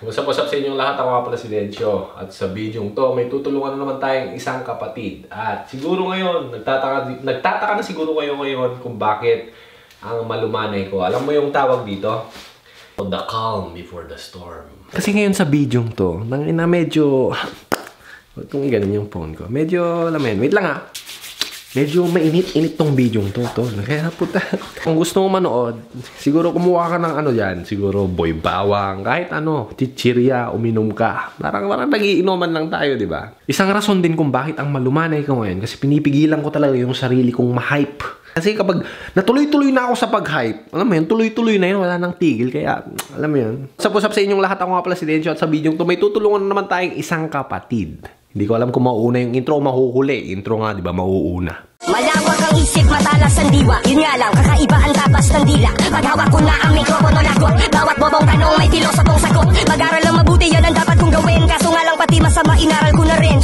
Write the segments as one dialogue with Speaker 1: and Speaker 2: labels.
Speaker 1: Usap-usap sa inyong lahat, ako nga pala si Dencio. At sa video to, may tutulungan na naman tayong isang kapatid. At siguro ngayon, nagtataka na siguro kayo ngayon kung bakit ang malumanay ko. Alam mo yung tawag dito? The calm before the storm. Kasi ngayon sa video to, na medyo... Kung ganun yung phone ko. Medyo, alam mo yan, wait lang ha. Medyo mainit-init tong video to. Kaya puta. Kung gusto mo manood, siguro kumuha ka ng ano dyan. Siguro boy bawang. Kahit ano, chichirya, uminom ka. Parang nagiinuman lang tayo, di ba? Isang rason din kung bakit ang malumanay ko ngayon. Kasi pinipigilan ko talaga yung sarili kong ma-hype. Kasi kapag natuloy-tuloy na ako sa pag-hype, alam mo yun, tuloy-tuloy na yun, wala nang tigil. Kaya, alam mo yun. Usap-usap sa inyong lahat, ako nga pala si Dencio. At sa video to, may tutulungan naman tayong isang kapatid. Hindi ko alam kung mauuna yung intro o mahuhuli. Intro nga, di ba, mauuna.
Speaker 2: Malawak ang isip, matalas ang diwa. Yun nga lang, kakaiba ang tapas ng dila. Paghawak ko na ang mikropono lagot. Bawat bobong tanong may filosofong sagot. Mag-aral lang mabuti, yan ang dapat kong gawin. Kaso nga lang pati masama, inaral ko na rin.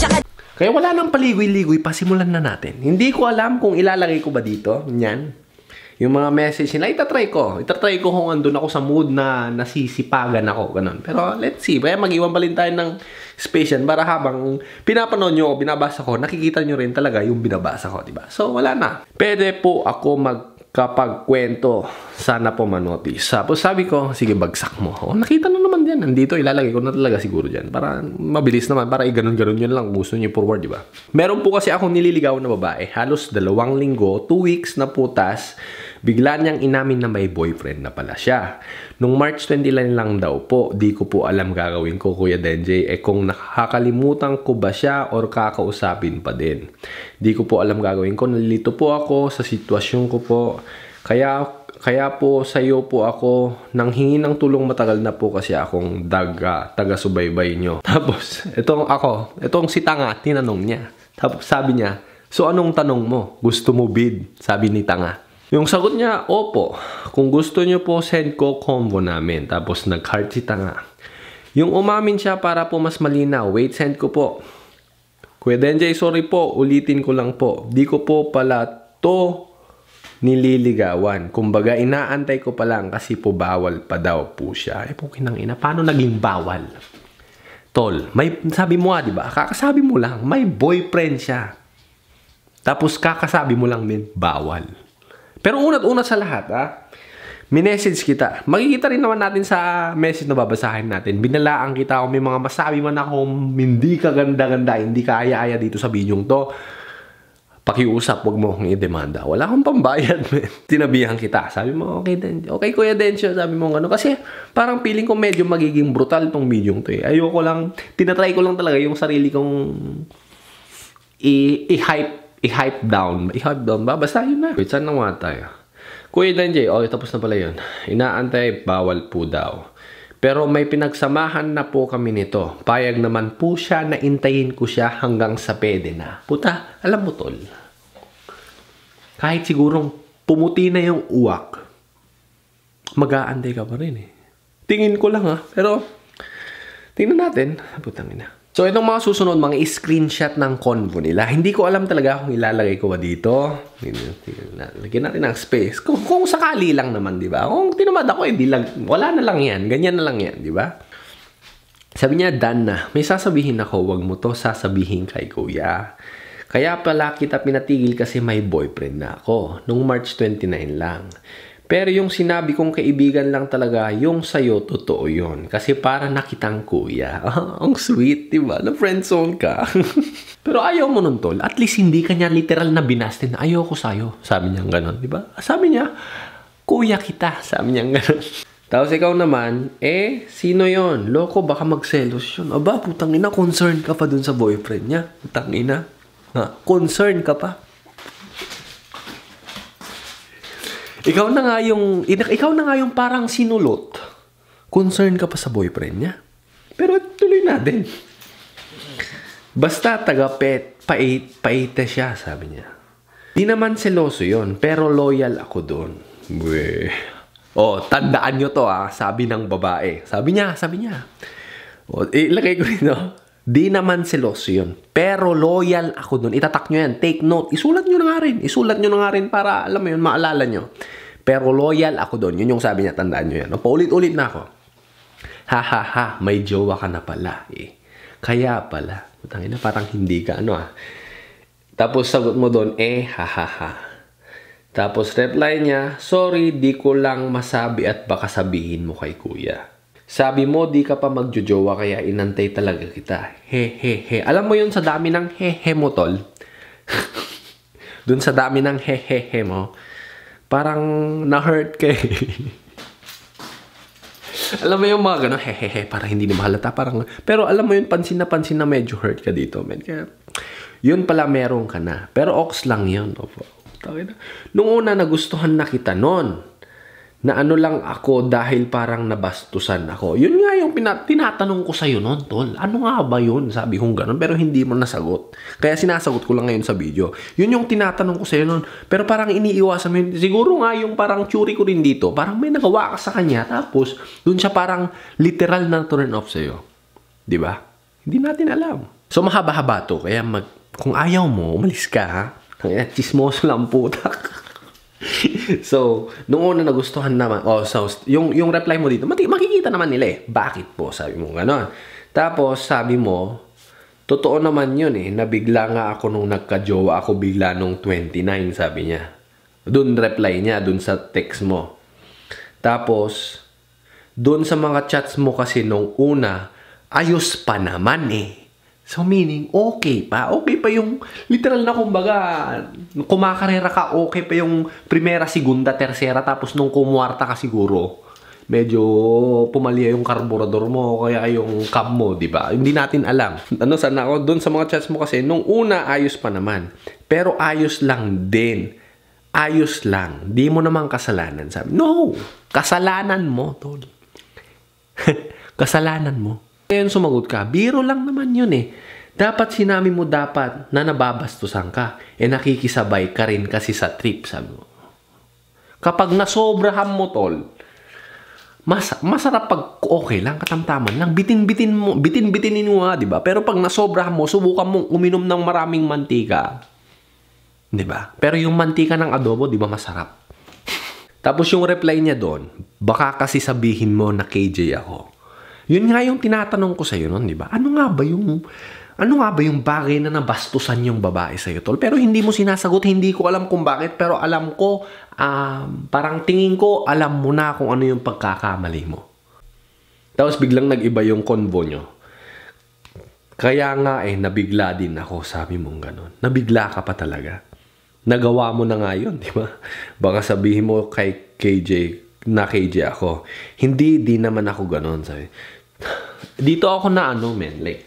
Speaker 1: Kaya wala nang paligoy-ligoy, pasimulan na natin. Hindi ko alam kung ilalagay ko ba dito. Yan. Yung mga message nila, itatry ko. Itatry ko kung andun ako sa mood na nasisipagan ako. Ganun. Pero let's see. Kaya mag-iwan pa rin tayo ng space yan para habang pinapanood nyo o binabasa ko, nakikita nyo rin talaga yung binabasa ko. Diba? So wala na. Pwede po ako magkapagkwento. Sana po manotice. Tapos sabi ko, sige bagsak mo. O, nakita na naman yan. Nandito ilalagay ko na talaga siguro dyan. Para mabilis naman. Para i-ganon-ganon yun lang. Gusto nyo forward, diba? Meron po kasi akong nililigaw na babae. Halos 2 linggo, 2 weeks na putas. Bigla niyang inamin na may boyfriend na pala siya. Nung March 29 lang daw po, di ko po alam gagawin ko, Kuya Denjay. Kung nakakalimutan ko ba siya or kakausapin pa din. Di ko po alam gagawin ko. Nalilito po ako sa sitwasyon ko po. Kaya po sa iyo po ako nanghingi ng tulong, matagal na po kasi akong taga-subaybay nyo. Tapos, itong si Tanga, tinanong niya. Tapos sabi niya, so anong tanong mo? Gusto mo bid? Sabi ni Tanga. Yung sagot niya, opo. Kung gusto niyo po, send ko combo namin. Tapos nag-heart si Tanga. Yung umamin siya para po mas malinaw. Wait, send ko po. Kuya Denjay, sorry po. Ulitin ko lang po. Di ko po pala to nililigawan. Kumbaga, inaantay ko pa lang kasi po bawal pa daw po siya. Po kinang ina. Paano naging bawal? Tol, sabi mo di ba? Kakasabi mo lang, may boyfriend siya. Tapos kakasabi mo lang din, bawal. Pero unat-una sa lahat, minessage kita. Makikita rin naman natin sa message na babasahin natin. Binalaan kita kung may mga masabi man ako hindi ka ganda-ganda, hindi ka aya-aya dito sa bidyong to. Pakiusap, wag mo akong i-demanda. Wala akong pambayad, man. Tinabihan kita. Sabi mo, okay Kuya Dencio, sabi mo ano. Kasi parang feeling ko medyo magiging brutal tong bidyong to. Ayoko lang, tinatry ko lang talaga yung sarili kong i-hype down. Ba? Basta yun na. Wait, saan naman tayo? Kuya Denjay, tapos na pala yun. Inaantay, bawal po daw. Pero may pinagsamahan na po kami nito. Payag naman po siya na intayin ko siya hanggang sa pwede na. Puta, alam mo tol. Kahit sigurong pumuti na yung uwak, mag-aantay ka pa rin eh. Tingin ko lang pero tingnan natin. Putang ina. So, itong mga susunod, mga screenshot ng convo nila. Hindi ko alam talaga kung ilalagay ko ba dito. Lagyan natin ng space. Kung sakali lang naman, di ba? Kung tinamad ako, wala na lang yan. Ganyan na lang yan, di ba? Sabi niya, Dan na. May sasabihin ako, wag mo to sasabihin kay Kuya. Kaya pala kita pinatigil kasi may boyfriend na ako. Nung March 29 lang. Pero yung sinabi kong kaibigan lang talaga, yung sa'yo, totoo yun. Kasi para nakitang kuya. Ang sweet, diba? Na-friendzone ka. Pero ayaw mo nun, tol. At least hindi ka niya literal na binastin. Ayaw ko sa'yo. Sabi niya gano'n, diba? Sabi niya, kuya kita. Sabi niya gano'n. Tapos ikaw naman, sino yon? Loko, baka magselos yun. Aba, putang ina, concerned ka pa dun sa boyfriend niya. Putang ina. Concerned ka pa. Ikaw na nga yung parang sinulot. Concern ka pa sa boyfriend niya. Pero tuloy natin. Basta paite siya, sabi niya. Di naman seloso yon, pero loyal ako doon. Tandaan nyo to sabi ng babae. Sabi niya. Ilagay ko rin Di naman seloso yun. Pero loyal ako dun. Itatak nyo yan. Take note. Isulat nyo na nga rin. Para, alam mo yun, maalala nyo. Pero loyal ako dun. Yun yung sabi niya. Tandaan nyo yan. Paulit-ulit na ako. Ha ha ha, may jowa ka na pala eh. Kaya pala. Tangina, parang hindi ka Tapos sagot mo doon, ha ha ha. Tapos reply niya, sorry, di ko lang masabi at baka sabihin mo kay kuya. Sabi mo, di ka pa magjojowa kaya inantay talaga kita. He he he. Alam mo yun sa dami ng he he mo, tol? Doon sa dami ng he he he mo, parang na-hurt ka eh. Alam mo yung mga gano'n, hehehe, para hindi na mahalata. Pero alam mo yun, pansin na medyo hurt ka dito, man. Kaya, yun pala meron ka na. Pero ox lang yun. Nung una, nagustuhan na kita nun. Na ano lang ako dahil parang nabastusan ako. Yun nga yung tinatanong ko sa'yo nun, tol. Ano nga ba yun? Sabi kong gano'n, pero hindi mo nasagot. Kaya sinasagot ko lang ngayon sa video. Yun yung tinatanong ko sa'yo nun. Pero parang iniiwasan mo yun. Siguro nga yung parang tsuri ko rin dito. Parang may nagawa ka sa kanya. Tapos, dun siya parang literal na turn off sa'yo. Diba? Hindi natin alam. So, mahaba-haba to. Kaya kung ayaw mo, umalis ka, ha? Chismoso lang putak. So, nung una nagustuhan naman, so, yung reply mo dito, makikita naman nila eh. Bakit po? Sabi mo gano'n. Tapos, sabi mo, totoo naman yun eh. Nabigla nga ako nung nagka-jowa ako bigla nung 29, sabi niya. Doon reply niya, doon sa text mo. Tapos, doon sa mga chats mo kasi nung una, ayos pa naman eh. So, meaning, okay pa. Okay pa yung, literal na kumbaga, kumakarera ka, okay pa yung primera, segunda, tersera, tapos nung kumuwarta ka siguro, medyo pumalia yung karburador mo, kaya yung cam mo, di ba? Hindi natin alam. Sana ako, doon sa mga chats mo kasi, nung una, ayos pa naman. Pero ayos lang din. Ayos lang. Di mo naman kasalanan. Sabi, no! Kasalanan mo, tol. Kasalanan mo. Ngayon sumagot ka, biro lang naman yun eh. Dapat sinabi mo dapat na nababastusan ka. Nakikisabay ka rin kasi sa trip, sabi mo. Kapag nasobrahan mo, tol, masarap pag okay lang, katamtaman lang. Bitin-bitinin mo nga, di ba? Pero pag nasobrahan mo, subukan mong uminom ng maraming mantika. Di ba? Pero yung mantika ng adobo, di ba masarap? Tapos yung reply niya doon, baka kasi sabihin mo na KJ ako. Yun nga yung tinatanong ko sa'yo nun, di ba? Ano nga ba yung bagay na nabastusan yung babae sa'yo, tol? Pero hindi mo sinasagot, hindi ko alam kung bakit, pero alam ko, parang tingin ko, alam mo na kung ano yung pagkakamali mo. Tapos biglang nag-iba yung convo nyo. Kaya nga nabigla din ako, sabi mong ganon. Nabigla ka pa talaga. Nagawa mo na nga yun, di ba? Baka sabihin mo kay KJ ako. Hindi, di naman ako ganon, sabi. Dito ako na like,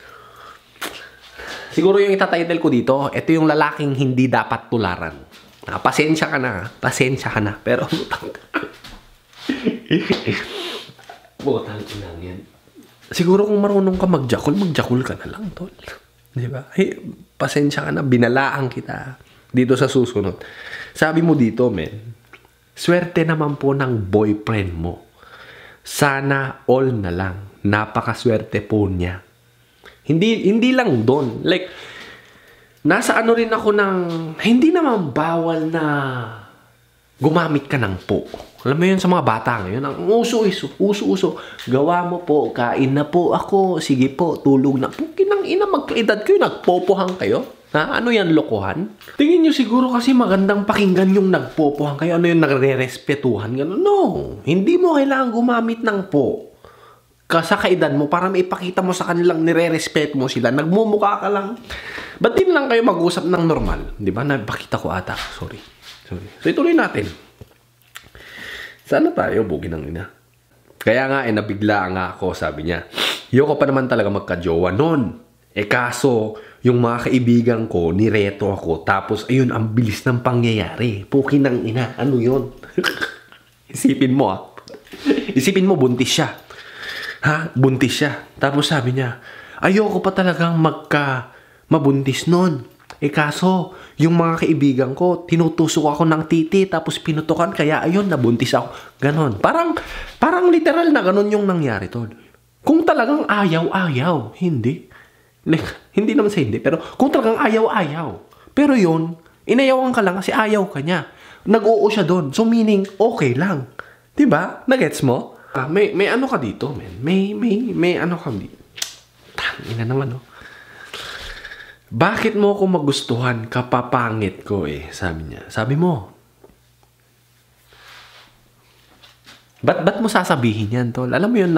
Speaker 1: siguro yung itatitle ko dito, ito yung lalaking hindi dapat tularan. Pasensya ka na, pero butang lang yan. Siguro kung marunong ka magjakul ka na lang, tol. Di ba? Pasensya ka na, binalaan kita dito sa susunod. Sabi mo dito, swerte naman po ng boyfriend mo. Sana all na lang. Napakaswerte po niya. Hindi lang doon. Like, nasa ano rin ako ng, hindi naman bawal na gumamit ka ng po. Alam mo yun sa mga bata ngayon, ang uso. Gawa mo po, kain na po ako, sige po, tulog na po. Kinang ina, magkaedad kayo, nagpopohang kayo. Ano yan, lokohan? Tingin nyo siguro kasi magandang pakinggan yung nagpopohang kayo. Ano yung nagre-respetuhan? Ganun. No, hindi mo kailangan gumamit ng po. Sa kaedad mo para maipakita mo sa kanilang nire-respect mo sila. Nagmumukha ka lang. Ba't din lang kayo mag-usap ng normal? Di ba? Napakita ko ata. Sorry. So ituloy natin. Sana tayo, bugi ng ina. Kaya nga, nabigla nga ako, sabi niya. Yoko pa naman talaga magka-jowa nun. Kaso, yung mga kaibigan ko, nireto ako. Tapos, ayun, ang bilis ng pangyayari. Puki ng ina. Ano yun? Isipin mo, Isipin mo, buntis siya. Buntis siya. Tapos sabi niya, ayoko pa talagang mabuntis nun. Kaso, yung mga kaibigan ko, tinutusok ako ng titi, tapos pinutukan, kaya ayun, nabuntis ako. Ganon. Parang literal na ganon yung nangyari, tol. Kung talagang ayaw, hindi. Like, hindi naman sa hindi, pero kung talagang ayaw. Pero yun, inayawan ka lang kasi ayaw ka niya. Nag-oo siya doon. So meaning, okay lang. Diba? Nagets mo? May ano ka dito, men. May ano ka dito. Tangina naman, no? Bakit mo ako magustuhan kapapangit ko eh? Sabi niya. Sabi mo. Ba't mo sasabihin yan, tol? Alam mo yun,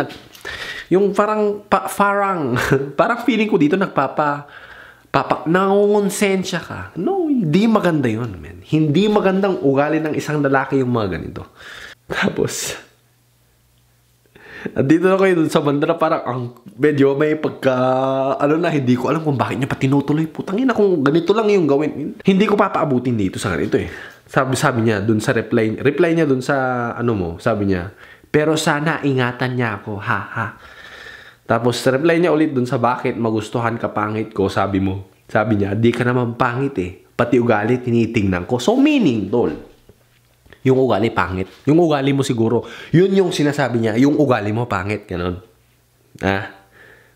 Speaker 1: yung parang parang feeling ko dito nangungonsensya ka. No, hindi maganda yun, men. Hindi magandang ugali ng isang lalaki yung mga ganito. Tapos, dito na kayo dun sa banda na parang medyo may hindi ko alam kung bakit niya pa tinutuloy. Putangina kung ganito lang yung gawin. Hindi ko papaabutin dito sa ganito eh. Sabi niya dun sa reply niya dun sa sabi niya, pero sana ingatan niya ako, ha. Tapos reply niya ulit dun sa bakit magustuhan ka pangit ko, sabi niya, di ka naman pangit eh. Pati ugali tinitingnan ko. So meaning, tol, yung ugali pangit. Yung ugali mo siguro, yun yung sinasabi niya, yung ugali mo pangit, ganon.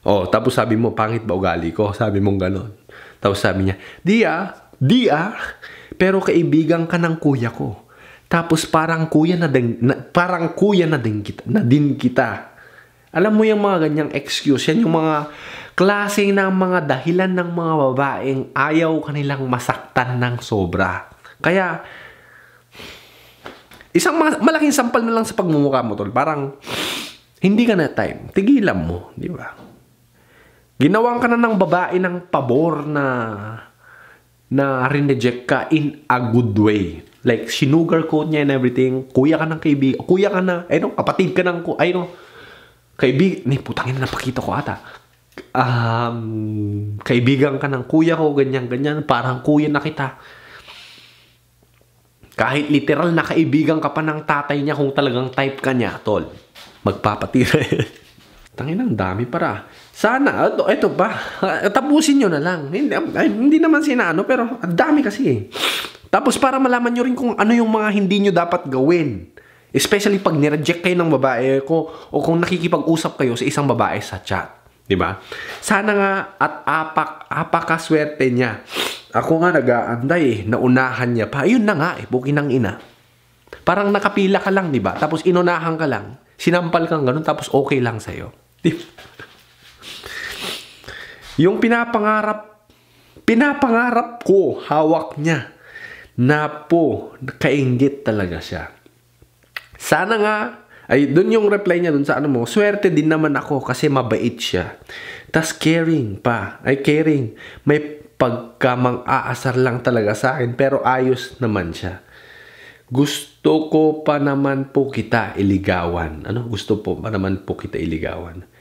Speaker 1: Tapos sabi mo, pangit ba ugali ko? Sabi mong ganon. Tapos sabi niya, di pero kaibigan ka ng kuya ko. Tapos parang kuya na din kita. Alam mo yung mga ganyang excuse, yan yung mga klase ng mga dahilan ng mga babaeng ayaw kanilang masaktan ng sobra. Kaya, isang malaking sampal na lang sa pagmumukha mo, tol. Parang, hindi ka na time. Tigilan mo, di ba? Ginawang ka na ng babae ng pabor na rineject ka in a good way. Like, sinugarcoat niya and everything. Kuya ka ng kaibigan. Kuya ka na, kapatid ka ng, kaibigan. Putangin na napakita ko ata. Kaibigan ka ng kuya ko, ganyan. Parang kuya na kita. Kahit literal na kaibigan ka pa ng tatay niya kung talagang type ka niya, tol. Magpapatira. Tangin, ang dami para. Sana, ito ba? Tapusin nyo na lang. Hindi naman sinaano, pero ang dami kasi eh. Tapos para malaman nyo rin kung ano yung mga hindi nyo dapat gawin. Especially pag nireject kayo ng babae o kung nakikipag-usap kayo sa isang babae sa chat. Diba? Sana nga at apakaswerte niya. Ako nga nag-aanday eh. Naunahan niya pa. Ayun na nga eh. Bukin ng ina. Parang nakapila ka lang, diba? Tapos inunahan ka lang. Sinampal kang ganun. Tapos okay lang sa'yo. Diba? Yung pinapangarap ko, hawak niya. Kainggit talaga siya. Sana nga, dun yung reply niya dun sa swerte din naman ako kasi mabait siya. Tas caring pa. Caring. May pagkamang-aasar lang talaga sa akin pero ayos naman siya. Gusto ko pa naman po kita iligawan. Gusto po pa naman po kita iligawan.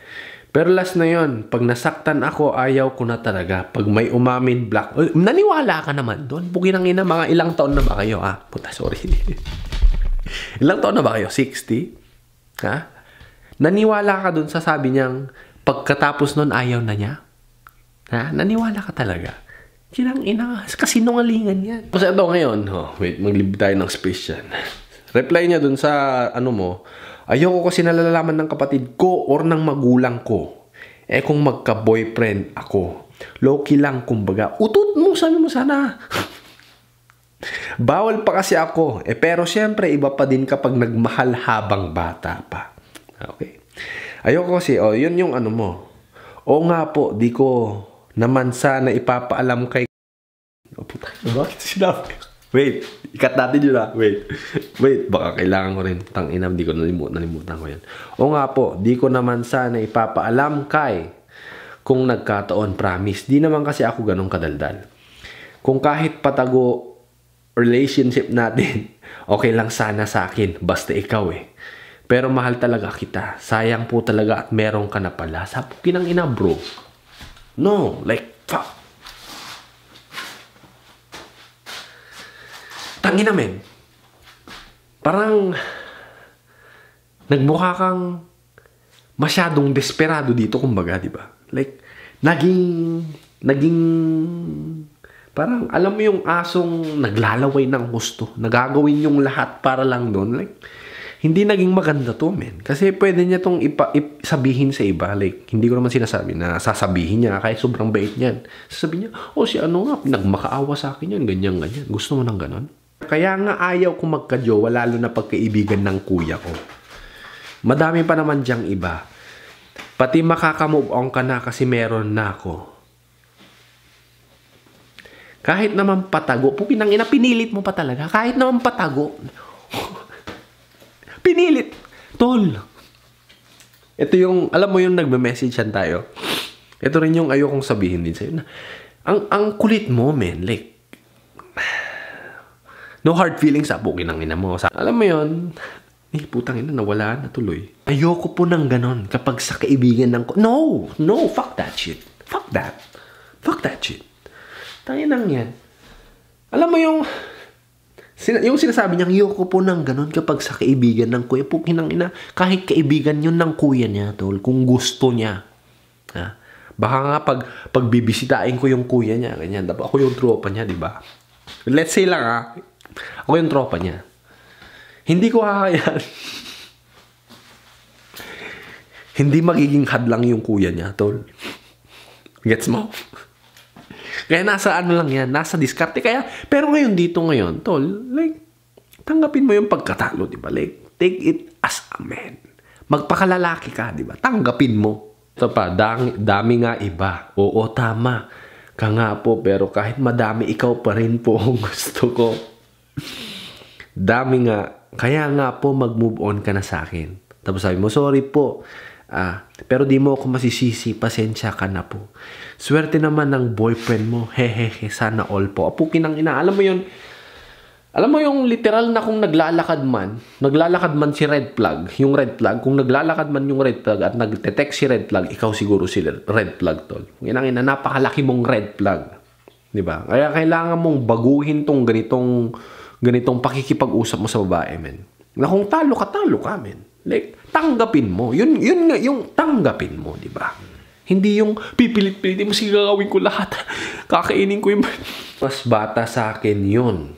Speaker 1: Pero last na yon, pag nasaktan ako, ayaw ko na talaga. Pag may umamin, black. Naniwala ka naman doon. Bukin ang ina, mga ilang taon na ba kayo? Puta, sorry. Ilang taon na ba kayo? 60? Ha? Naniwala ka doon sa sabi niyang pagkatapos nun ayaw na niya? Ha? Naniwala ka talaga? Kinang ina, kasinungalingan yan. Tapos ito ngayon, wait, maglibid tayo ng space yan. Reply niya dun sa ayoko kasi nalalaman ng kapatid ko or ng magulang ko. Kung magka-boyfriend ako. Low-key lang, kumbaga. Utot mo, sabi mo sana. Bawal pa kasi ako. Pero syempre, iba pa din kapag nagmahal habang bata pa. Okay. Ayoko kasi, yun yung mo. O nga po, di ko naman sana ipapaalam kay puta, bakit sinabi? Wait, ikat natin yun Wait, baka kailangan ko rin. Tangina, di ko nalimutan ko yan. O nga po, di ko naman sana ipapaalam kay kung nagkataon, promise. Di naman kasi ako ganun kadaldal. Kung kahit patago relationship natin, okay lang sana sa akin. Basta ikaw eh. Pero mahal talaga kita. Sayang po talaga at meron ka na pala. Sapukin ang ina, bro. No, like, fuck. Tangina, men. Parang, nagmukha kang masyadong desperado dito, kumbaga, di ba? Like, naging, parang, alam mo yung asong naglalaway ng gusto. Nagagawin yung lahat para lang doon. Like, hindi naging maganda to, men. Kasi pwede niya tong sabihin sa iba. Like, hindi ko naman sinasabi na sasabihin niya kahit sobrang bait niyan. Sasabihin niya, si nga, nagmakaawa sa akin yan, ganyan. Gusto mo ng ganon? Kaya nga ayaw ko magka-jowa, lalo na pagkaibigan ng kuya ko. Madami pa naman diyang iba. Pati makaka-move on ka na kasi meron na ako. Kahit naman patago, pukinang ina, pinilit mo pa talaga. Kahit naman patago. Pinilit. Tol. Ito yung, alam mo yung nagme-messagean tayo. Ito rin yung ayokong sabihin din sa'yo. Ang kulit mo, men. Like, no hard feelings sa pukinang ina mo. Alam mo yun, putang ina, nawala na tuloy. Ayoko po ng ganon kapag sa kaibigan ng... No! No! Fuck that shit. Fuck that. Fuck that shit. Tangin lang yan. Alam mo yung sinasabi niyang ayoko po ng ganon kapag sa kaibigan ng kuya. Pukinang ina, kahit kaibigan yun ng kuya niya, tol. Kung gusto niya. Ha? Baka nga pag bibisitahin ko yung kuya niya, ganyan. Ako yung tropa niya, di ba? Let's say lang ha. Ako yung tropa niya. Hindi ko kakayan. Hindi magiging hadlang yung kuya niya, tol. Gets mo? Kaya nasa ano lang yan, nasa diskarte. Kaya, pero ngayon, tol, like, tanggapin mo yung pagkatalo, di ba? Like, take it as a man. Magpakalalaki ka, di ba? Tanggapin mo. Ito pa, dami nga iba. Oo, tama. Ka nga po, pero kahit madami, ikaw pa rin po ang gusto ko. Dami nga. Kaya nga po, mag-move on ka na sa akin. Tapos sabi mo, sorry po. Pero di mo ako masisisi. Pasensya ka na po. Swerte naman ng boyfriend mo. Hehehe, sana all po. Apukin ang ina. Alam mo yung literal na kung naglalakad man si red flag. Yung red flag, kung naglalakad man yung red flag at nag-detect si red flag, ikaw siguro si red flag, tol. Yung ina, napakalaki mong red flag. Diba? Kaya kailangan mong baguhin tong ganitong pakikipag-usap mo sa babae, men. Na kung talo ka, men. Like, tanggapin mo. Yun nga, yung tanggapin mo, di ba? Hindi yung pipilit-pilit mo, sige, gagawin ko lahat. Kakainin ko yung... Mas bata sa akin yun.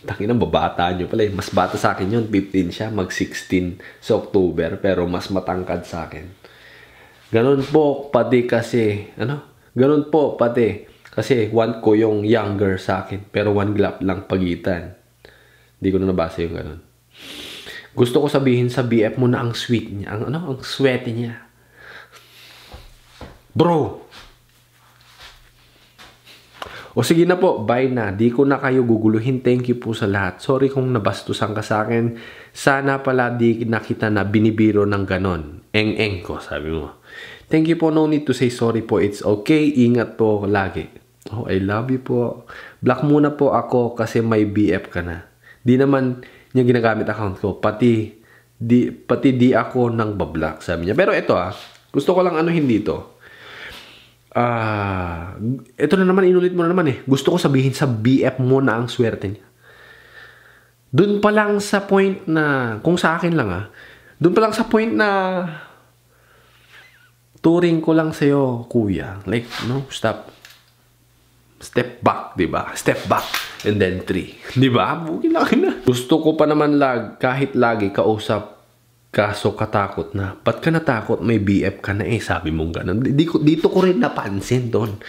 Speaker 1: Takin ang babata nyo pala. Mas bata sa akin yun. 15 siya, mag-16 sa October. Pero mas matangkad sa akin. Ganun po, pati kasi... Ganun po, pati... Kasi one ko yung younger sa akin. Pero one gap lang pagitan. Hindi ko na nabasa yung ganun. Gusto ko sabihin sa BF mo na ang sweet niya. Ang sweaty niya. Bro! O sige na po, bye na. Di ko na kayo guguluhin. Thank you po sa lahat. Sorry kung nabastusan ka sa akin. Sana pala di na kita na binibiro ng ganon. Eng-eng ko, sabi mo. Thank you po. No need to say sorry po. It's okay. Ingat po lagi. Oh, I love you po. Block muna po ako kasi may BF ka na. Di naman niya ginagamit account ko. Pati di ako nang bablock, sabi niya. Pero ito gusto ko lang anuhin dito. Ito na naman, inulit mo na naman eh. Gusto ko sabihin sa BF mo na ang swerte niya. Doon pa lang sa point na, kung sa akin lang doon pa lang sa point na turing ko lang sa'yo, kuya. Like, no, stop. Step back, di ba? Step back. And then 3. Di ba? Bukin lang na. Gusto ko pa naman kahit lagi kausap, kaso katakot na. Ba't ka natakot? May BF ka na sabi mong ganun. Dito ko rin napansin doon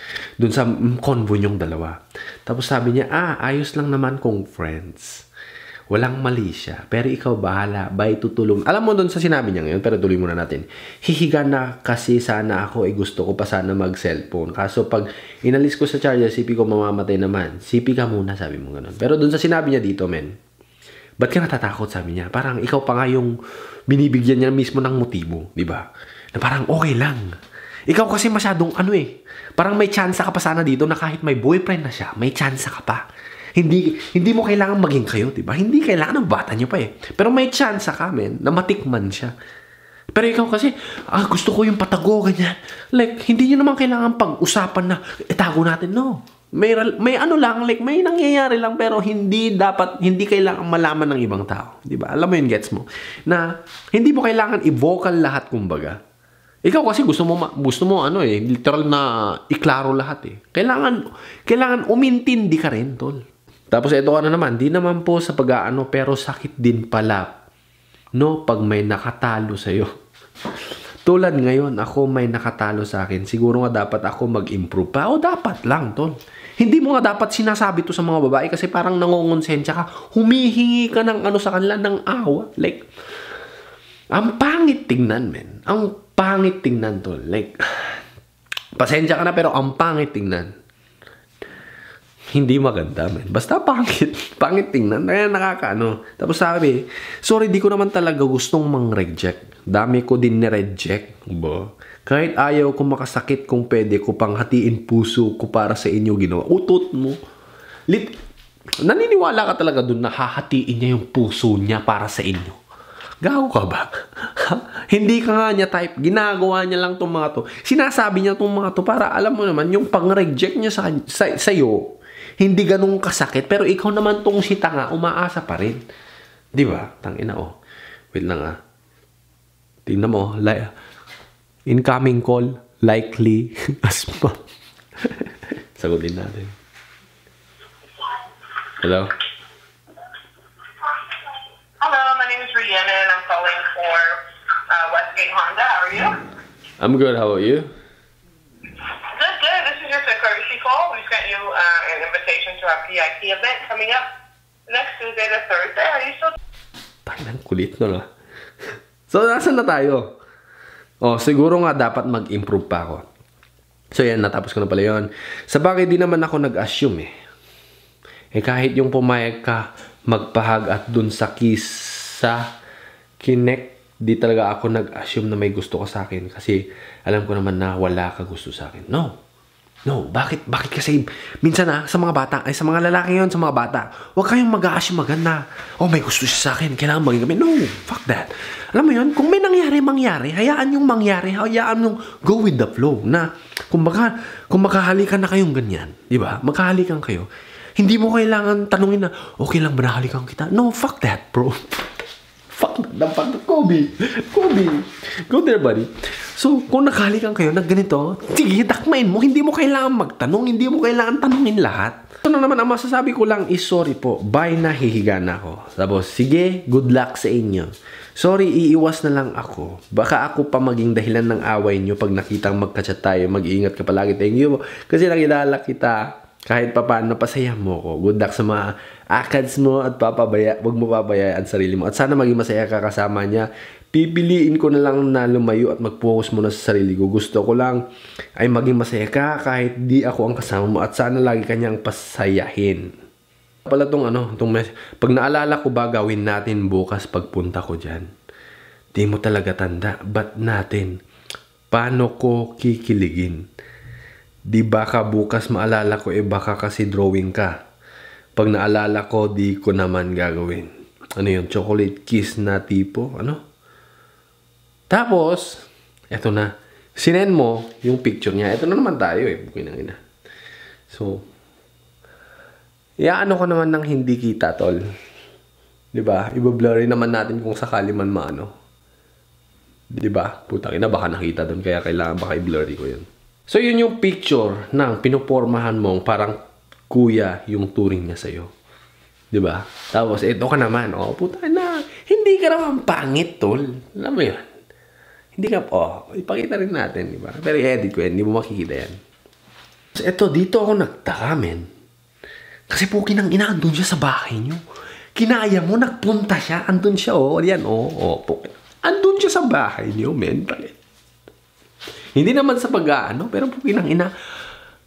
Speaker 1: sa convo nyong dalawa. Tapos sabi niya, ayos lang naman kung friends. Walang mali siya. Pero ikaw bahala. Bye, tutulong. Alam mo doon sa sinabi niya ngayon, pero tuloy muna natin. Hihiga na kasi sana ako, gusto ko pa sana mag-cellphone. Kaso pag inalis ko sa charger, CP ko mamamatay naman. CP ka muna, sabi mo ganun. Pero doon sa sinabi niya dito, men, ba't ka natatakot, sabi niya? Parang ikaw pa nga yung binibigyan niya mismo ng motibo, di ba? Na parang okay lang. Ikaw kasi masyadong parang may chance ka pa sana dito na kahit may boyfriend na siya, may chance ka pa. Hindi mo kailangan maging kayo, diba? Hindi kailangan ng bata nyo pa Pero may chance ka, men, na matikman siya. Pero ikaw kasi, gusto ko yung patago, ganyan. Like, hindi nyo naman kailangan pag-usapan na, itago natin, no. May like, may nangyayari lang, pero hindi kailangan malaman ng ibang tao. Diba? Alam mo yun, gets mo? Na, hindi mo kailangan i-vocal lahat, kumbaga. Ikaw kasi gusto mo literal na iklaro lahat Kailangan umintindi ka rin, tol. Tapos ito naman, di naman po sa pag-aano, pero sakit din pala. No, pag may nakatalo sa'yo. Tulad ngayon, ako may nakatalo sa akin. Siguro nga dapat ako mag-improve pa. O dapat lang, tol. Hindi mo nga dapat sinasabi to sa mga babae kasi parang nangongonsensya ka. Humihingi ka ng sa kanila, ng awa. Like, Ang pangit tingnan, men. Ang pangit tingnan, tol. Like, pasensya ka na, pero ang pangit tingnan. Hindi maganda, men. Basta pangit. Pangit tingnan. Kaya nakakaano. Tapos sabi, sorry, di ko naman talaga gustong mang-reject. Dami ko din ni-reject. Ba? Kahit ayaw ko makasakit, kung pwede ko pang hatiin puso ko para sa inyo ginawa. Utot mo. Naniniwala ka talaga dun na hahatiin niya yung puso niya para sa inyo. Gago ka ba? Hindi ka nga niya type. Ginagawa niya lang itong mga to. Sinasabi niya itong mga to para alam mo naman, yung pang-reject niya sa'yo, hindi ganun kasakit. Pero ikaw naman tong si tanga, umaasa pa rin. Di ba? Tangina, oh. Wait lang, ah. Tingnan mo. Incoming call. Likely. Asma. Sagutin natin. Hello?
Speaker 3: Hello, my name is Rihanna and I'm calling for Westgate Honda. How are you?
Speaker 1: I'm good. How about you?
Speaker 3: Good, good. This is just a courtesy call. We sent you an invitation to our PIP event coming up next Tuesday to Thursday. Are you still...
Speaker 1: Tangan, kulit no, no? So, nasan na tayo? Oh, siguro nga dapat mag-improve pa ako. So, yan. Natapos ko na pala yun. Sa bagay, di naman ako nag-assume eh. Kahit yung pumayag ka magpahag at dun sa kiss sa connect, di talaga ako nag-assume na may gusto ka sa akin. Kasi alam ko naman na wala ka gusto sa akin. No. No. Bakit? Bakit kasi minsan sa mga bata, ay sa mga lalaki yon, sa mga bata, huwag kayong mag-a-assume maganda. Oh, may gusto siya sa akin. Kailangan maging kami. No. Fuck that. Alam mo yun, kung may nangyari, hayaan yung mangyari. Hayaan yung go with the flow. Na, kung makahalikan na kayong ganyan, di ba? Makahalikan kayo. Hindi mo kailangan tanungin na, okay lang ba nahalikan kita? No, fuck that, bro. Fuck that. Kobe. Go there, buddy. So, kung nakahalikan kayo na ganito, sige, dakmain mo. Hindi mo kailangan magtanong. Hindi mo kailangan tanungin lahat. So, naman, ang masasabi ko lang is, sorry po, bye na, hihiga na ako. Tapos, sige, good luck sa inyo. Sorry, iiwas na lang ako. Baka ako pa maging dahilan ng away nyo pag nakitang magka-chat tayo. Mag-iingat ka palagi. Thank you. Kasi nakilala kita. Kahit pa paano, pasaya mo ko. Good luck sa mga akads mo at huwag mo pabayaan sarili mo. At sana maging masaya ka kasama niya. Pipiliin ko na lang na lumayo at mag-focus muna sa sarili ko. Gusto ko lang ay maging masaya ka kahit di ako ang kasama mo. At sana lagi kanyang pasayahin. Pala pag naalala ko ba gawin natin bukas pagpunta ko dyan? Di mo talaga tanda. Ba't natin? Paano ko kikiligin? Di baka bukas maalala ko baka kasi drawing ka. Pag naalala ko, di ko naman gagawin. Ano yun? Chocolate kiss na tipo? Ano? Tapos, eto na. Sinend mo yung picture niya. Eto na naman tayo Bukinangina. So, ano ko naman ng hindi kita, tol. Diba? Iba-blurry naman natin kung sakali man maano. Diba? Putang ina, baka nakita doon. Kaya kailangan baka i-blurry ko yun. So, yun yung picture ng pinupormahan mong parang kuya yung turing niya sa'yo. Diba? Tapos, ito ka naman. Oh, puta na. Hindi ka naman pangit, tol. Alam mo yun? Hindi ka, ipakita rin natin, diba? Pero i-edit ko yan. Hindi mo makikita yan. So, ito, dito ako nagtaka, men. Kasi po, kinang-ina, andun siya sa bahay niyo. Kinaya mo, nagpunta siya. Andun siya, Yan, andun siya sa bahay niyo, men. Hindi naman sa pag-aano, pero kinang-ina,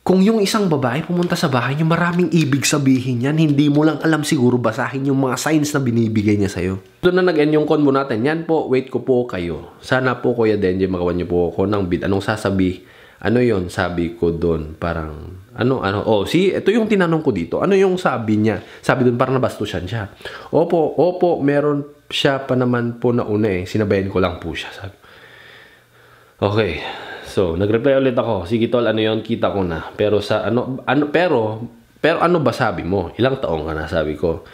Speaker 1: kung yung isang babae pumunta sa bahay niyo, maraming ibig sabihin yan. Hindi mo lang alam siguro basahin yung mga signs na binibigay niya sa'yo. Doon na nag-end yung convo natin. Yan po, wait ko po kayo. Sana po, Kuya Denji, magawan niyo po ako ng bid. Anong sasabi? Ano yon? Sabi ko doon, parang, ito yung tinanong ko dito. Ano yung sabi niya? Sabi doon, parang nabastusan siya. Opo, meron siya pa naman po na una Sinabayan ko lang po siya, sabi. Okay. So, nag-reply ulit ako. Sige tol, ano yon? Kita ko na. Pero pero ano ba sabi mo? Ilang taong ka na, sabi ko.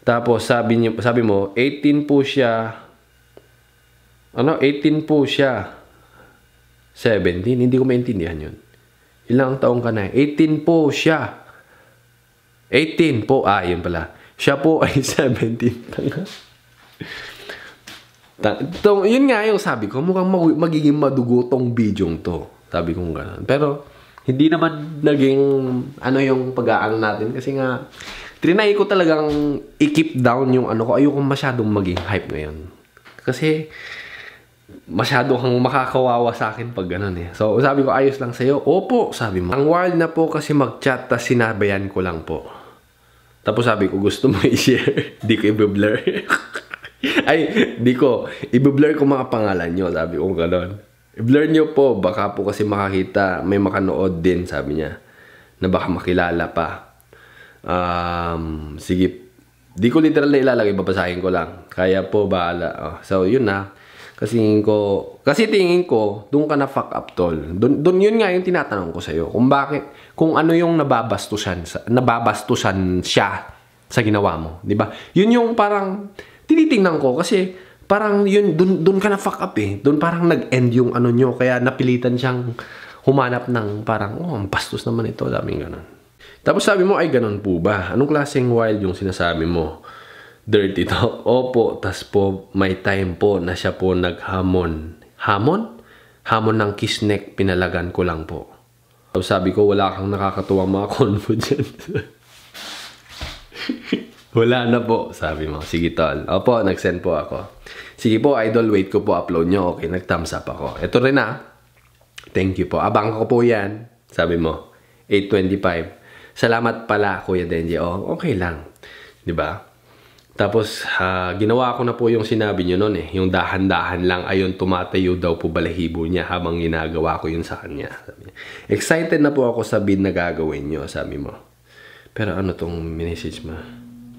Speaker 1: Tapos sabi mo, 18 po siya. 18 po siya. 17, hindi ko maintindihan yun. Ilang taong ka na? 18 po siya. 18 po, yun pala. Siya po ay 17. Yun nga yung sabi ko, mukhang magiging madugutong bidyong to. Sabi ko gano'n. Pero, hindi naman naging yung pag-aano natin. Kasi nga, trinay ko talagang i-keep down yung ko. Ayoko masyadong maging hype ngayon. Kasi, masyado kang makakawawa sa akin pag ganun eh. So, sabi ko, ayos lang sa'yo. Opo, sabi mo. Ang wild na po kasi mag-chat, tas sinabayan ko lang po. Tapos sabi ko, gusto mo i-share? Di ko i-blur. Ay, di ko. I-blur ko mga pangalan nyo. Sabi ko ganun. I-blur nyo po. Baka po kasi makakita, may makanood din, sabi niya. Na baka makilala pa. Sige. Di ko literal na ilalagay, babasahin ko lang. Kaya po, bahala. So, yun na. Kasi tingin ko, doon ka na fuck up, tol. Doon yun nga yung tinatanong ko sa'yo. Kung bakit, kung ano yung nababastusan siya sa ginawa mo. Diba? Yun yung parang, tinitingnan ko kasi, parang yun, doon ka na fuck up eh. Doon parang nag-end yung ano nyo. Kaya napilitan siyang humanap ng parang, ang bastos naman ito. Daming ganun. Tapos sabi mo, ay ganun po ba? Anong klaseng wild yung sinasabi mo? Dirty talk. Opo, tas po may time po na siya po naghamon. Hamon? Hamon ng kisnek, pinalagan ko lang po. So, sabi ko, wala kang nakakatuwang mga convo dyan. Wala na po, sabi mo. Sige, tol. Opo, nag-send po ako. Sige po, idol, wait ko po upload nyo. Okay, nag-thumbs up ako. Ito rin na. Thank you po. Abang ko po yan. Sabi mo, 8:25. Salamat pala, Kuya Denji. Oh, okay lang. Diba? Tapos, ginawa ko na po yung sinabi nyo nun eh. Yung dahan-dahan lang, ayun, tumatayo daw po balahibo niya habang ginagawa ko yun sa kanya. Sabi niya. Excited na po ako sa bid na gagawin nyo, sabi mo. Pero ano tong message mo?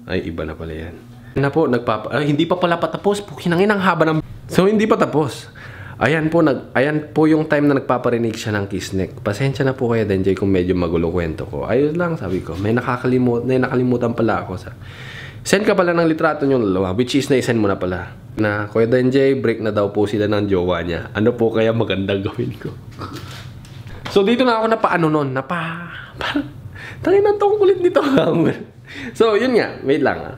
Speaker 1: Ay, iba na pala yan. Na po, hindi pa pala patapos. Kinangin ang haba ng... So, hindi pa tapos. Ayan po yung time na nagpaparinig siya ng kisnek. Pasensya na po kaya, Denjay, kung medyo magulo kwento ko. Ayos lang, sabi ko. May nakalimutan pala ako sa... Send ka pala ng litrato nyo dalawa, which is na-send mo na pala. Na, Kuya Denjay, break na daw po sila ng jowa niya. Ano po kaya magandang gawin ko? So, dito na ako napaano nun. Tangin na tong kulit nito. So, yun nga. Wait lang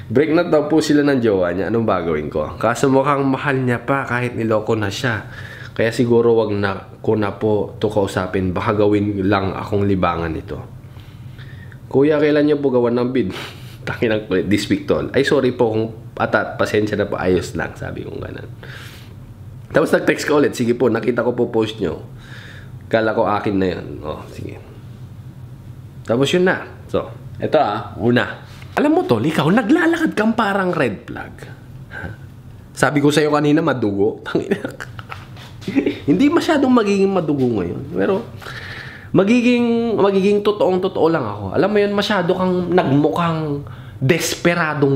Speaker 1: Break na daw po sila ng jowa niya. Anong bagawin ko? Kaso mukhang mahal niya pa kahit niloko na siya. Kaya siguro wag na ko na po ito kausapin. Baka gawin lang akong libangan nito. Kuya, kailan niyo po gawan ng bid? Takinang kulit, this week tol. Ay, sorry po kung pasensya na po, ayos lang, sabi kong ganun. Tapos nag-text ko ulit, sige po, nakita ko po post nyo. Kala ko akin na yun. Oh, sige. Tapos yun na. So, eto una. Alam mo tol, ikaw, naglalakad kang parang red flag. Sabi ko sa'yo kanina, madugo. Hindi masyadong magiging madugo ngayon. Pero, magiging totoo lang ako. Alam mo yun, masyado kang nagmukhang desperado,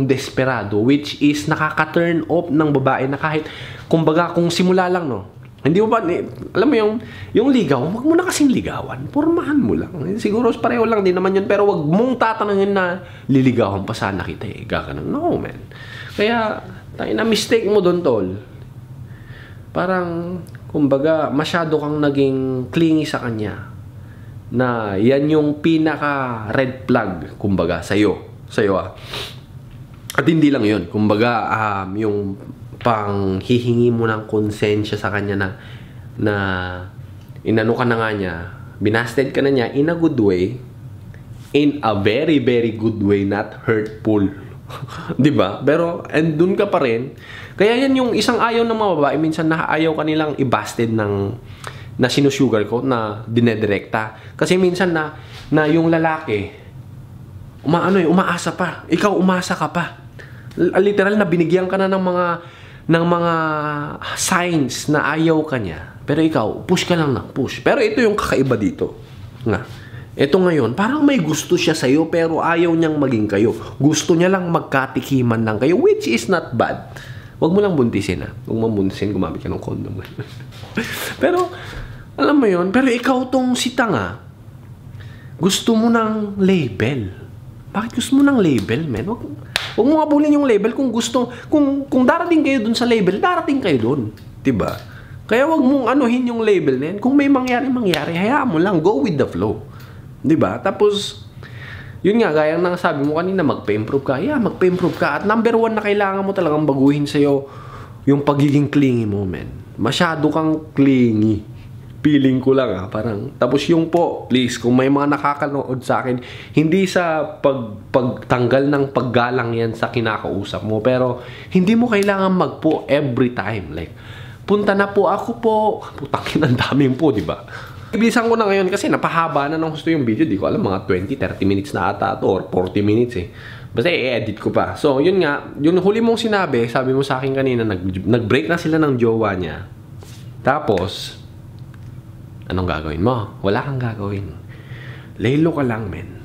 Speaker 1: which is nakaka-turn off ng babae na kahit, kumbaga, kung simula lang, no? Hindi mo ba, alam mo yung ligaw, wag mo na kasing ligawan. Pormahan mo lang. Siguro pareho lang din naman yun, pero wag mong tatanungin na liligawan pa sana kita eh. Gaganon. No, man. Kaya, tayo na mistake mo doon, tol. Parang, kumbaga, masyado kang naging clingy sa kanya. Na yan yung pinaka red flag kumbaga sa'yo at hindi lang yun kumbaga yung panghihingi mo ng konsensya sa kanya na inano ka na nga niya, binasted ka na niya in a good way, in a very very good way, not hurtful. Diba? Pero and dun ka pa rin, kaya yan yung isang ayaw ng mga babae, minsan na ayaw kanilang i-busted na sinusugar ko, na dinedirekta. Kasi minsan na yung lalaki, umaasa pa. Ikaw, umasa ka pa. Literal na binigyan ka na ng mga signs na ayaw ka niya. Pero ikaw, push ka lang ng push. Pero ito yung kakaiba dito. Ito ngayon, parang may gusto siya sa'yo, pero ayaw niyang maging kayo. Gusto niya lang magkatikiman lang kayo, which is not bad. Huwag mo lang buntisin Huwag mo buntisin, gumamit ka ng condom. Pero, alam mo yun, pero ikaw tong si tanga, gusto mo ng label. Bakit gusto mo ng label, man? Huwag mo abulin yung label kung gusto, kung darating kayo dun sa label, darating kayo dun. Diba? Kaya huwag mong anuhin yung label na yan. Kung may mangyari, hayaan mo lang, go with the flow. Diba? Tapos, yun nga, gaya ng sabi mo kanina, magpa-improve ka. Yeah, magpa-improve ka. At number 1 na kailangan mo talagang baguhin sa'yo, yung pagiging clingy mo, man. Masyado kang clingy. feeling ko lang parang, tapos yung po, please, kung may mga nakakanood sa akin, hindi sa pagtanggal ng paggalang yan sa kinakausap mo, pero hindi mo kailangan magpo every time. Like, punta na po ako po. Putangin, ang daming po, di ba? Ibisan ko na ngayon kasi napahaba na ng gusto yung video. Di ko alam, mga 20-30 minutes na ata to, or 40 minutes eh. Basta i-edit ko pa. So, yun nga, yung huli mong sinabi, sabi mo sa akin kanina, nag-break na sila ng jowa niya. Tapos, anong gagawin mo? Wala kang gagawin. Laylo ka lang, men.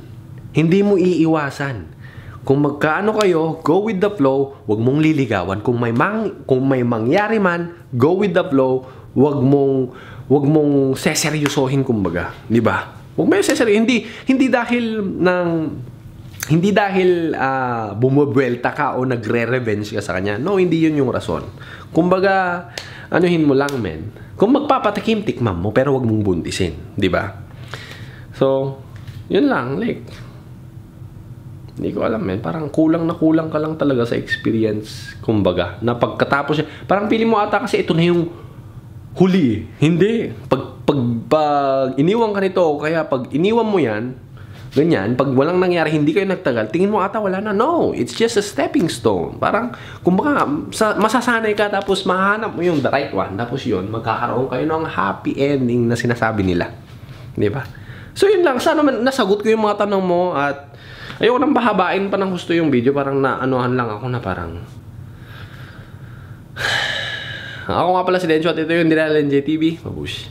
Speaker 1: Hindi mo iiwasan. Kung magkaano kayo, go with the flow, wag mong liligawan. Kung may mangyari man, go with the flow, wag mong seseryosohin kumbaga, 'di ba? Wag mo seseryosohin, hindi dahil bumubuelta ka o nagre-revenge ka sa kanya. No, hindi 'yun yung rason. Kumbaga, anuhin mo lang, men. Kung magpapatakim, tikman mo, pero wag mong buntisin, 'di ba? So, 'yun lang, like, hindi ko alam, men. Parang kulang ka lang talaga sa experience, kumbaga. Na pagkatapos niya, parang pili mo ata kasi ito na yung huli. Hindi. Pag iniwan ka nito, kaya pag iniwan mo yan, ganyan, pag walang nangyari, hindi kayo nagtagal, tingin mo ata wala na. No, it's just a stepping stone. Parang, kumbaga, masasanay ka, tapos mahanap mo yung the right one, tapos yun, magkakaroon kayo ng happy ending na sinasabi nila. Di ba? So, yun lang. Sana nasagot ko yung mga tanong mo, at ayoko nang bahabain pa ng gusto yung video. Parang naanuhan lang ako na parang... Ako nga pala si Dencho at ito yung Dinala NJ TV. Mabush.